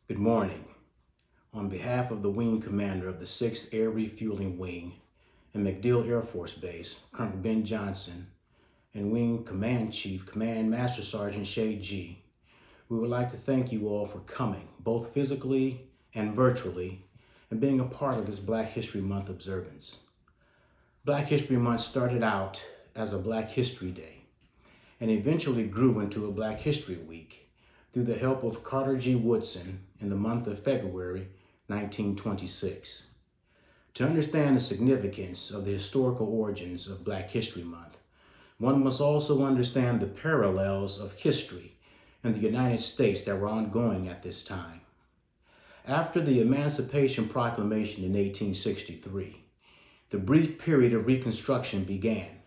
Good morning. On behalf of the Wing Commander of the 6th Air Refueling Wing and MacDill Air Force Base, Colonel Ben Johnson, and Wing Command Chief, Command Master Sergeant Shay G., we would like to thank you all for coming, both physically and virtually, and being a part of this Black History Month observance. Black History Month started out as a Black History Day and eventually grew into a Black History Week through the help of Carter G. Woodson in the month of February 1926. To understand the significance of the historical origins of Black History Month, one must also understand the parallels of history in the United States that were ongoing at this time. After the Emancipation Proclamation in 1863, the brief period of Reconstruction began,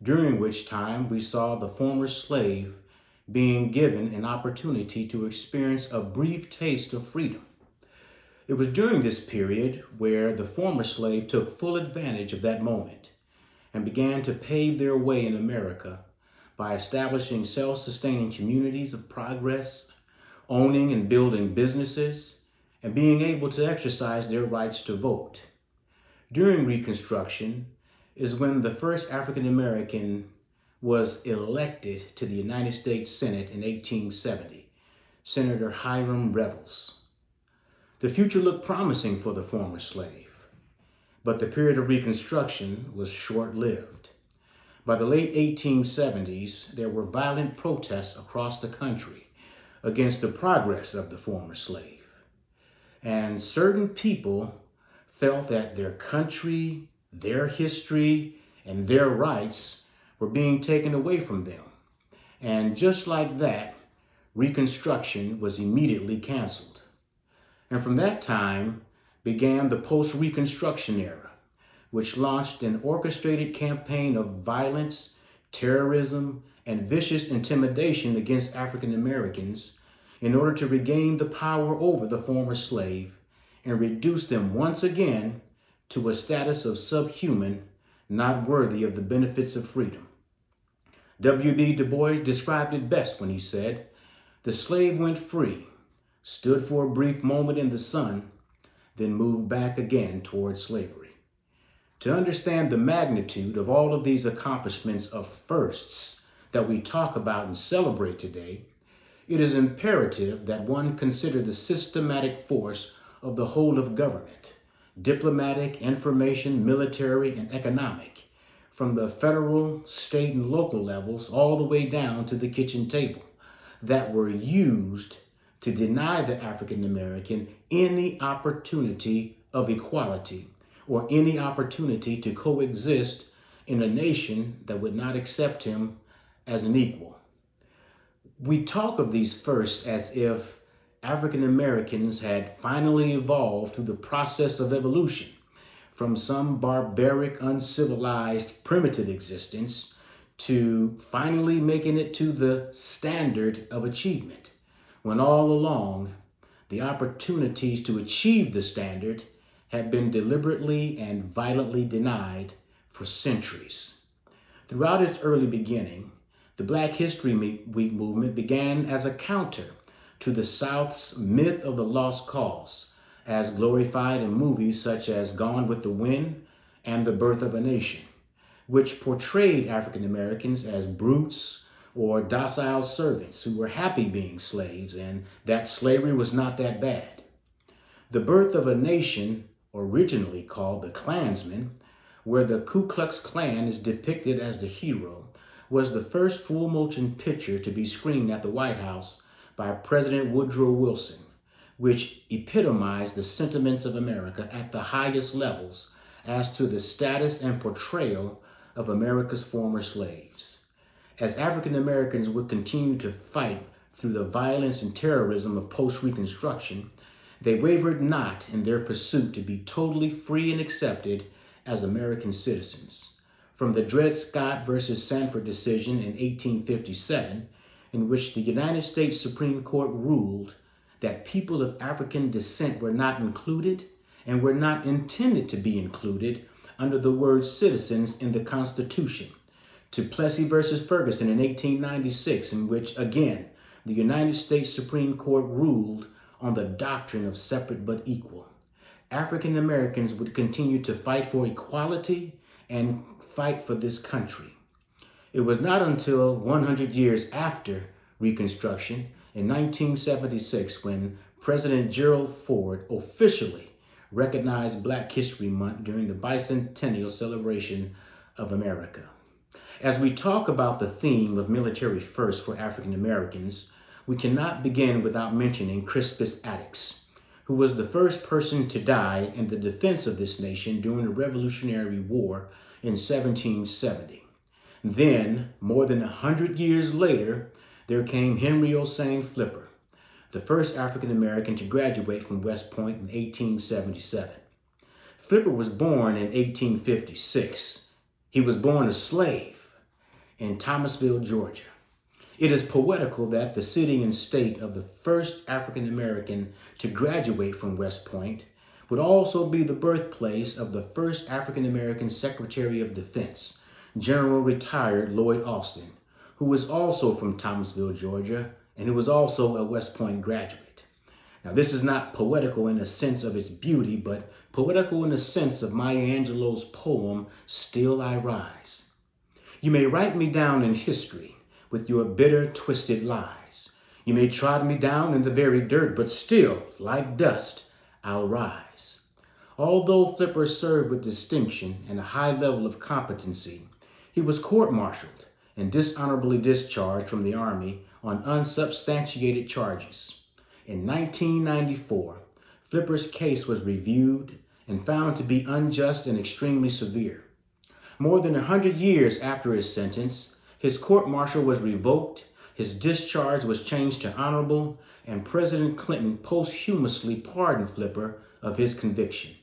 during which time we saw the former slave being given an opportunity to experience a brief taste of freedom. It was during this period where the former slave took full advantage of that moment and began to pave their way in America by establishing self-sustaining communities of progress, owning and building businesses, and being able to exercise their rights to vote. During Reconstruction is when the first African American was elected to the United States Senate in 1870, Senator Hiram Revels. The future looked promising for the former slave, but the period of Reconstruction was short-lived. By the late 1870s, there were violent protests across the country against the progress of the former slave. And certain people felt that their country, their history, and their rights were being taken away from them. And just like that, Reconstruction was immediately canceled. And from that time began the post-Reconstruction era, which launched an orchestrated campaign of violence, terrorism, and vicious intimidation against African Americans in order to regain the power over the former slave and reduce them once again to a status of subhuman, not worthy of the benefits of freedom. W.B. Du Bois described it best when he said, "The slave went free, stood for a brief moment in the sun, then moved back again toward slavery." To understand the magnitude of all of these accomplishments of firsts that we talk about and celebrate today, it is imperative that one consider the systematic force of the whole of government, diplomatic, information, military, and economic, from the federal, state, and local levels all the way down to the kitchen table, that were used to deny the African American any opportunity of equality or any opportunity to coexist in a nation that would not accept him as an equal. We talk of these firsts as if African Americans had finally evolved through the process of evolution from some barbaric, uncivilized, primitive existence to finally making it to the standard of achievement, when all along the opportunities to achieve the standard had been deliberately and violently denied for centuries. Throughout its early beginning, the Black History Week movement began as a counter to the South's myth of the lost cause, as glorified in movies such as Gone with the Wind and The Birth of a Nation, which portrayed African Americans as brutes or docile servants who were happy being slaves and that slavery was not that bad. The Birth of a Nation, originally called The Klansman, where the Ku Klux Klan is depicted as the hero, was the first full-motion picture to be screened at the White House by President Woodrow Wilson, which epitomized the sentiments of America at the highest levels as to the status and portrayal of America's former slaves. As African Americans would continue to fight through the violence and terrorism of post-Reconstruction, they wavered not in their pursuit to be totally free and accepted as American citizens. From the Dred Scott versus Sanford decision in 1857, in which the United States Supreme Court ruled that people of African descent were not included and were not intended to be included under the word citizens in the Constitution, to Plessy versus Ferguson in 1896, in which, again, the United States Supreme Court ruled on the doctrine of separate but equal. African Americans would continue to fight for equality and fight for this country. It was not until 100 years after Reconstruction, in 1976, when President Gerald Ford officially recognized Black History Month during the bicentennial celebration of America. As we talk about the theme of military first for African Americans, we cannot begin without mentioning Crispus Attucks, who was the first person to die in the defense of this nation during the Revolutionary War in 1770. Then, more than 100 years later, there came Henry Ossain Flipper, the first African American to graduate from West Point in 1877. Flipper was born in 1856. He was born a slave in Thomasville, Georgia. It is poetical that the city and state of the first African American to graduate from West Point would also be the birthplace of the first African American Secretary of Defense, General Retired Lloyd Austin, who was also from Thomasville, Georgia, and who was also a West Point graduate. Now, this is not poetical in the sense of its beauty, but poetical in the sense of Maya Angelou's poem, Still I Rise. You may write me down in history with your bitter, twisted lies. You may trod me down in the very dirt, but still, like dust, I'll rise. Although Flipper served with distinction and a high level of competency, he was court-martialed and dishonorably discharged from the Army on unsubstantiated charges. In 1994, Flipper's case was reviewed and found to be unjust and extremely severe. More than 100 years after his sentence, his court-martial was revoked, his discharge was changed to honorable, and President Clinton posthumously pardoned Flipper of his conviction.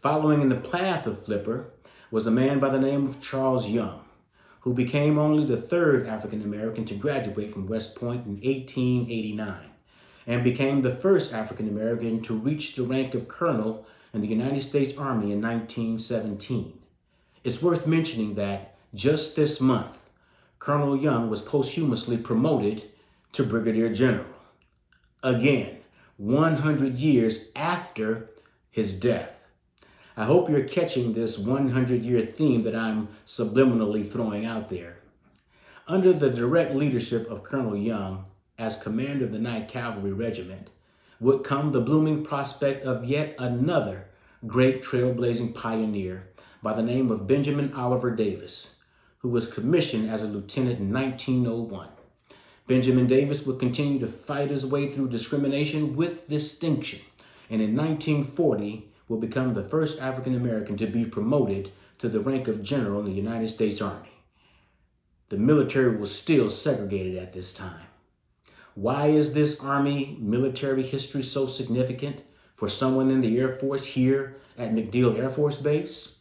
Following in the path of Flipper was a man by the name of Charles Young, who became only the third African American to graduate from West Point in 1889, and became the first African American to reach the rank of colonel in the United States Army in 1917. It's worth mentioning that just this month, Colonel Young was posthumously promoted to Brigadier General. Again, 100 years after his death. I hope you're catching this 100-year theme that I'm subliminally throwing out there. Under the direct leadership of Colonel Young, as commander of the 9th Cavalry Regiment, would come the blooming prospect of yet another great trailblazing pioneer by the name of Benjamin Oliver Davis, who was commissioned as a lieutenant in 1901. Benjamin Davis would continue to fight his way through discrimination with distinction, and in 1940 will become the first African American to be promoted to the rank of general in the United States Army. The military was still segregated at this time. Why is this Army military history so significant for someone in the Air Force here at MacDill Air Force Base?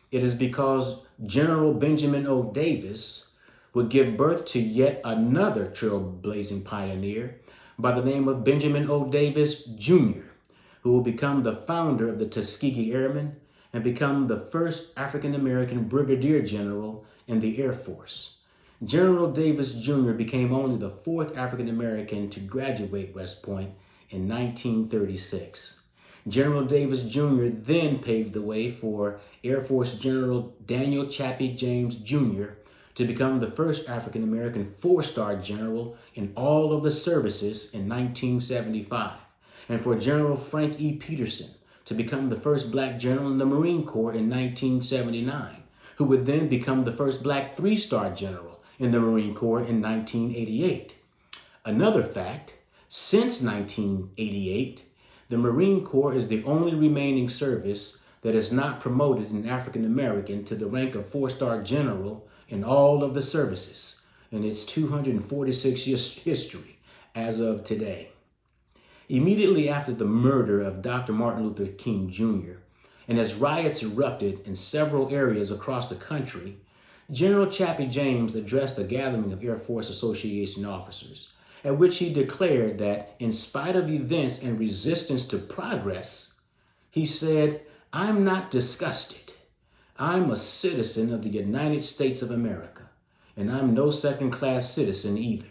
It is because General Benjamin O. Davis would give birth to yet another trailblazing pioneer by the name of Benjamin O. Davis, Jr., who will become the founder of the Tuskegee Airmen and become the first African-American brigadier general in the Air Force. General Davis Jr. became only the fourth African-American to graduate West Point in 1936. General Davis Jr. then paved the way for Air Force General Daniel Chappie James Jr. to become the first African-American four-star general in all of the services in 1975. And for General Frank E. Peterson to become the first black general in the Marine Corps in 1979, who would then become the first black three-star general in the Marine Corps in 1988. Another fact, since 1988, the Marine Corps is the only remaining service that has not promoted an African American to the rank of four-star general in all of the services in its 246 years history as of today. Immediately after the murder of Dr. Martin Luther King Jr., and as riots erupted in several areas across the country, General Chappie James addressed a gathering of Air Force Association officers, at which he declared that in spite of events and resistance to progress, he said, "I'm not disgusted. I'm a citizen of the United States of America, and I'm no second-class citizen either.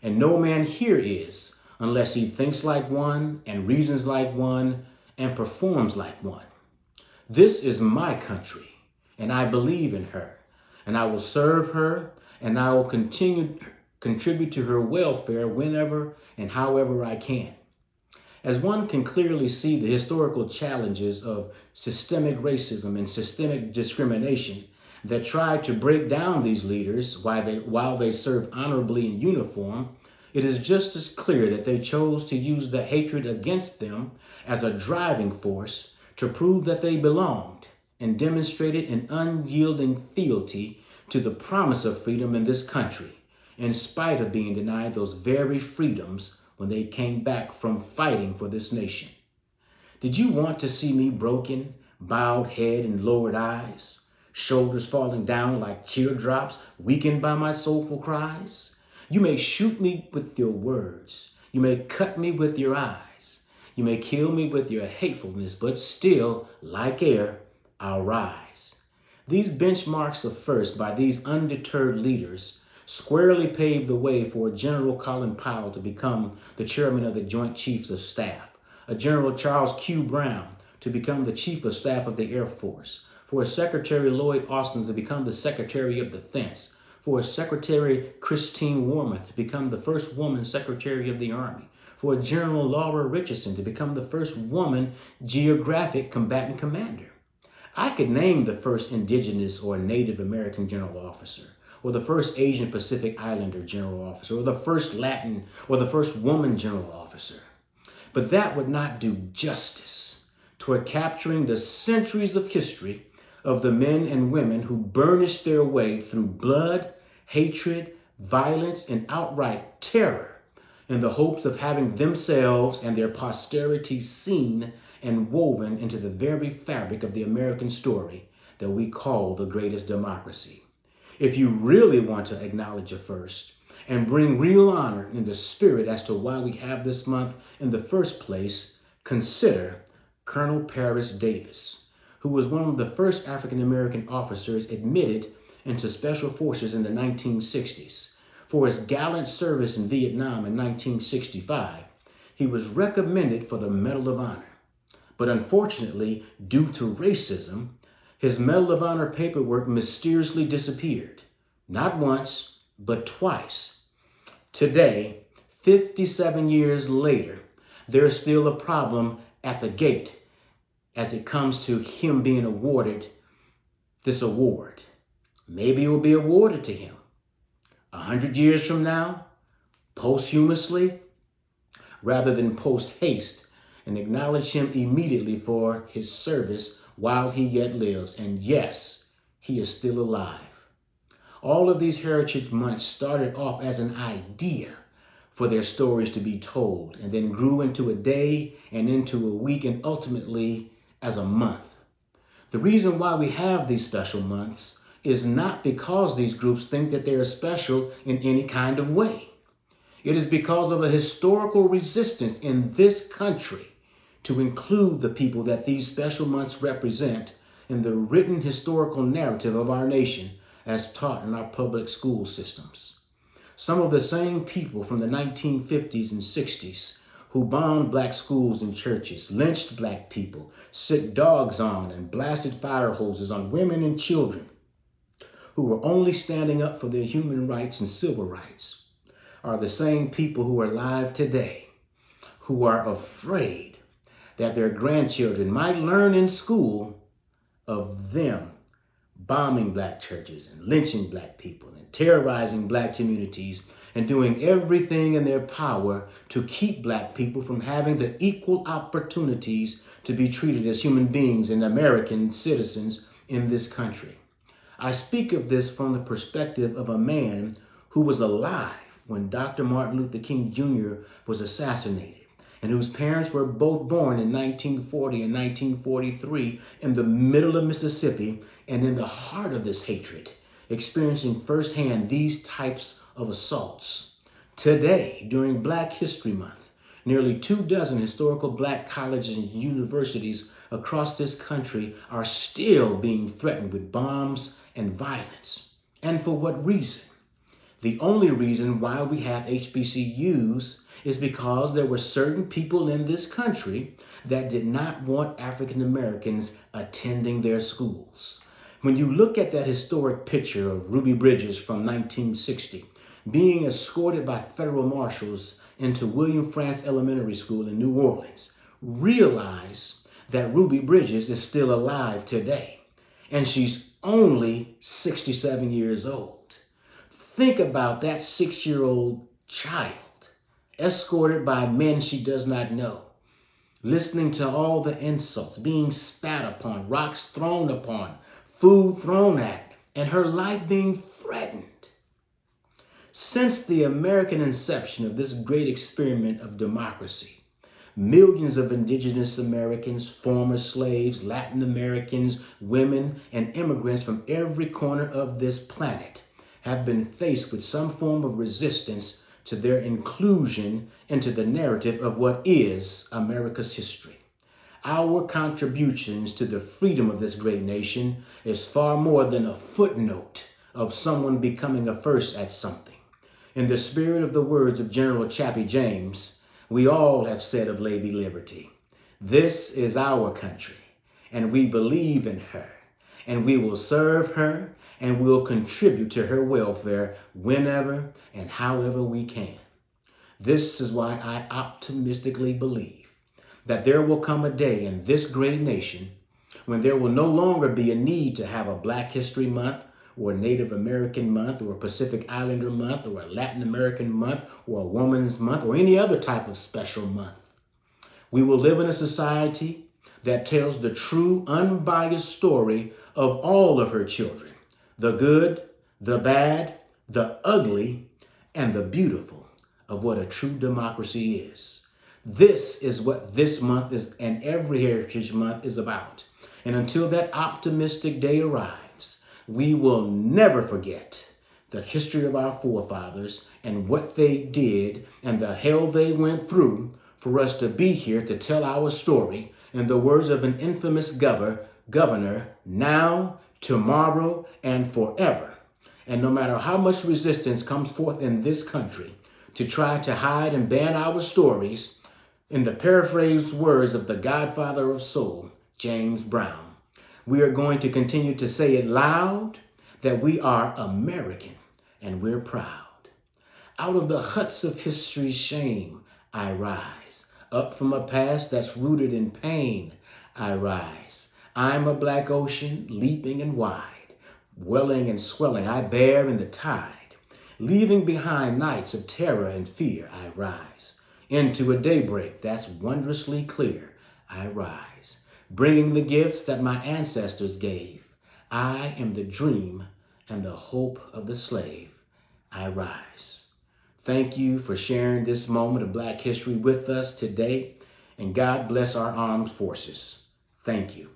And no man here is, unless he thinks like one and reasons like one and performs like one. This is my country, and I believe in her, and I will serve her, and I will contribute to her welfare whenever and however I can. As one can clearly see the historical challenges of systemic racism and systemic discrimination that tried to break down these leaders while they serve honorably in uniform, it is just as clear that they chose to use the hatred against them as a driving force to prove that they belonged and demonstrated an unyielding fealty to the promise of freedom in this country, in spite of being denied those very freedoms when they came back from fighting for this nation. Did you want to see me broken, bowed head and lowered eyes, shoulders falling down like teardrops, weakened by my soulful cries? You may shoot me with your words. You may cut me with your eyes. You may kill me with your hatefulness, but still, like air, I'll rise. These benchmarks of first by these undeterred leaders squarely paved the way for General Colin Powell to become the chairman of the Joint Chiefs of Staff, a General Charles Q. Brown to become the Chief of Staff of the Air Force, for a Secretary Lloyd Austin to become the Secretary of Defense, for a Secretary Christine Wormuth to become the first woman Secretary of the Army, for a General Laura Richardson to become the first woman Geographic Combatant Commander. I could name the first Indigenous or Native American General Officer, or the first Asian Pacific Islander General Officer, or the first Latin or the first woman General Officer. But that would not do justice toward capturing the centuries of history of the men and women who burnished their way through blood, hatred, violence, and outright terror in the hopes of having themselves and their posterity seen and woven into the very fabric of the American story that we call the greatest democracy. If you really want to acknowledge a first and bring real honor in the spirit as to why we have this month in the first place, consider Colonel Paris Davis, who was one of the first African-American officers admitted into Special Forces in the 1960s. For his gallant service in Vietnam in 1965, he was recommended for the Medal of Honor. But unfortunately, due to racism, his Medal of Honor paperwork mysteriously disappeared, not once, but twice. Today, 57 years later, there is still a problem at the gate as it comes to him being awarded this award. Maybe it will be awarded to him 100 years from now, posthumously, rather than post haste, and acknowledge him immediately for his service while he yet lives. And yes, he is still alive. All of these Heritage Months started off as an idea for their stories to be told, and then grew into a day and into a week and ultimately as a month. The reason why we have these special months is not because these groups think that they are special in any kind of way. It is because of a historical resistance in this country to include the people that these special months represent in the written historical narrative of our nation as taught in our public school systems. Some of the same people from the 1950s and 60s who bombed black schools and churches, lynched black people, sicked dogs on and blasted fire hoses on women and children, who were only standing up for their human rights and civil rights, are the same people who are alive today, who are afraid that their grandchildren might learn in school of them bombing black churches and lynching black people and terrorizing black communities and doing everything in their power to keep black people from having the equal opportunities to be treated as human beings and American citizens in this country. I speak of this from the perspective of a man who was alive when Dr. Martin Luther King Jr. was assassinated, and whose parents were both born in 1940 and 1943 in the middle of Mississippi and in the heart of this hatred, experiencing firsthand these types of assaults. Today, during Black History Month, nearly 24 historical black colleges and universities across this country are still being threatened with bombs and violence. And for what reason? The only reason why we have HBCUs is because there were certain people in this country that did not want African Americans attending their schools. When you look at that historic picture of Ruby Bridges from 1960 being escorted by federal marshals into William Frantz Elementary School in New Orleans, realize that Ruby Bridges is still alive today, and she's only 67 years old. Think about that 6-year-old child escorted by men she does not know, listening to all the insults, being spat upon, rocks thrown upon, food thrown at, and her life being threatened. Since the American inception of this great experiment of democracy, millions of indigenous Americans, former slaves, Latin Americans, women, and immigrants from every corner of this planet have been faced with some form of resistance to their inclusion into the narrative of what is America's history. Our contributions to the freedom of this great nation is far more than a footnote of someone becoming a first at something. In the spirit of the words of General Chappie James, we all have said of Lady Liberty, "This is our country, and we believe in her, and we will serve her, and will contribute to her welfare whenever and however we can." This is why I optimistically believe that there will come a day in this great nation when there will no longer be a need to have a Black History Month or a Native American Month or a Pacific Islander Month or a Latin American Month or a Woman's Month or any other type of special month. We will live in a society that tells the true, unbiased story of all of her children, the good, the bad, the ugly, and the beautiful of what a true democracy is. This is what this month is, and every Heritage Month is about. And until that optimistic day arrives, we will never forget the history of our forefathers and what they did and the hell they went through for us to be here to tell our story, in the words of an infamous governor, now, tomorrow, and forever. And no matter how much resistance comes forth in this country to try to hide and ban our stories, in the paraphrased words of the godfather of soul, James Brown, we are going to continue to say it loud that we are American and we're proud. Out of the huts of history's shame, I rise. Up from a past that's rooted in pain, I rise. I'm a black ocean, leaping and wide, welling and swelling, I bear in the tide. Leaving behind nights of terror and fear, I rise. Into a daybreak that's wondrously clear, I rise. Bringing the gifts that my ancestors gave, I am the dream and the hope of the slave, I rise. Thank you for sharing this moment of Black history with us today, and God bless our armed forces. Thank you.